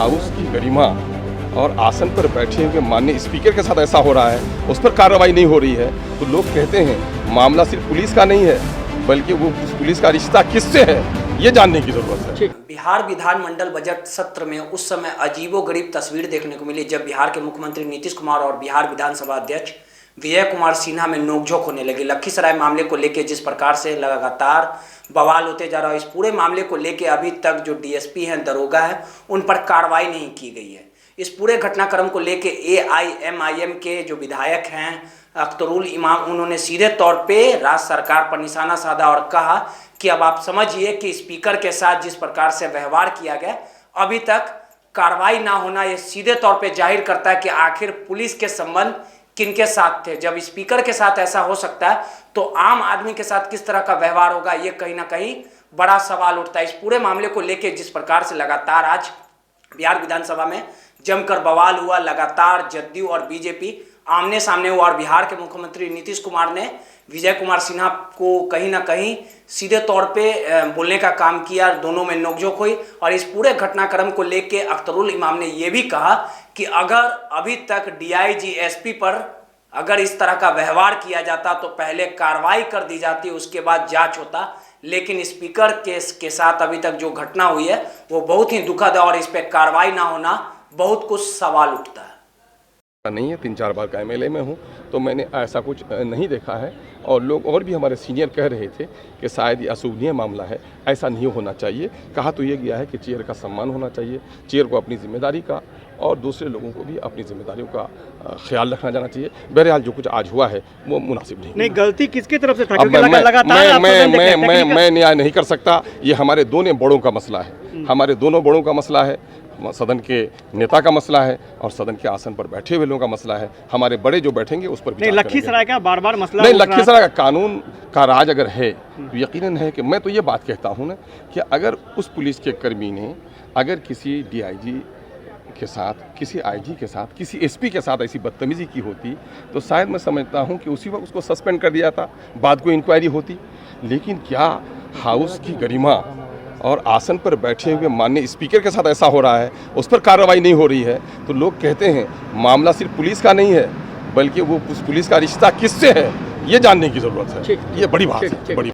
House की गरिमा और आसन पर बैठे हुए माननीय स्पीकर के साथ ऐसा हो रहा है, उस पर कार्रवाई नहीं हो रही है, तो लोग कहते हैं मामला सिर्फ पुलिस का नहीं है, बल्कि वो पुलिस का रिश्ता किससे है, ये जानने की जरूरत है। बिहार विधानमंडल बजट सत्र में उस समय अजीबोगरीब तस्वीर देखने को मिली जब बिहार के मुख्यमंत्री नीतीश कुमार और बिहार विधानसभा अध्यक्ष विजय कुमार सिन्हा में नोकझोंक होने लगी। लखीसराय मामले को लेकर जिस प्रकार से लगातार बवाल होते जा रहा है, इस पूरे मामले को लेकर अभी तक जो डीएसपी हैं, दरोगा हैं, उन पर कार्रवाई नहीं की गई है। इस पूरे घटनाक्रम को लेकर एआईएमआईएम के जो विधायक हैं अख्तरुल इमाम, उन्होंने सीधे तौर पे राज्य सरकार पर निशाना साधा और कहा कि अब आप समझिए कि स्पीकर के साथ जिस प्रकार से व्यवहार किया गया, अभी तक कार्रवाई ना होना ये सीधे तौर पे जाहिर करता है कि आखिर पुलिस के संबंध किनके साथ थे। जब स्पीकर के साथ ऐसा हो सकता है तो आम आदमी के साथ किस तरह का व्यवहार होगा, ये कहीं ना कहीं बड़ा सवाल उठता है। इस पूरे मामले को लेकर जिस प्रकार से लगातार आज बिहार विधानसभा में जमकर बवाल हुआ, लगातार जदयू और बीजेपी आमने सामने हुआ और बिहार के मुख्यमंत्री नीतीश कुमार ने विजय कुमार सिन्हा को कहीं ना कहीं सीधे तौर पे बोलने का काम किया, दोनों में नोकझोंक हुई। और इस पूरे घटनाक्रम को लेके अख्तरुल इमाम ने यह भी कहा कि अगर अभी तक डीआईजी एसपी पर अगर इस तरह का व्यवहार किया जाता तो पहले कार्रवाई कर दी जाती, उसके बाद जांच होता, लेकिन स्पीकर के साथ अभी तक जो घटना हुई है वो बहुत ही दुखद है और इस पर कार्रवाई ना होना बहुत कुछ सवाल उठता है। नहीं है, 3-4 बार का एमएलए में हूँ, तो मैंने ऐसा कुछ नहीं देखा है। और लोग और भी हमारे सीनियर कह रहे थे कि शायद ये अशोभनीय मामला है, ऐसा नहीं होना चाहिए। कहा तो ये गया है कि चेयर का सम्मान होना चाहिए, चेयर को अपनी जिम्मेदारी का और दूसरे लोगों को भी अपनी जिम्मेदारियों का ख्याल रखना जाना चाहिए। बहरहाल जो कुछ आज हुआ है वो मुनासिब नहीं। गलती किसकी तरफ से था? मैं न्याय नहीं कर सकता। ये हमारे दोनों बड़ों का मसला है, हमारे दोनों बड़ों का मसला है, सदन के नेता का मसला है और सदन के आसन पर बैठे हुए लोगों का मसला है। हमारे बड़े जो बैठेंगे उस पर नहीं, लखीसराय का बार-बार मसला नहीं, लखीसराय का कानून का राज अगर है तो यकीनन है कि मैं तो ये बात कहता हूँ ना कि अगर उस पुलिस के कर्मी ने अगर किसी डीआईजी के साथ, किसी आईजी के साथ, किसी एसपी के साथ ऐसी बदतमीजी की होती तो शायद मैं समझता हूँ कि उसी वक्त उसको सस्पेंड कर दिया था, बाद को इंक्वायरी होती। लेकिन क्या हाउस की गरिमा और आसन पर बैठे हुए माननीय स्पीकर के साथ ऐसा हो रहा है, उस पर कार्रवाई नहीं हो रही है, तो लोग कहते हैं मामला सिर्फ पुलिस का नहीं है, बल्कि वो पुलिस का रिश्ता किससे है, ये जानने की जरूरत है। ये बड़ी बात है, बड़ी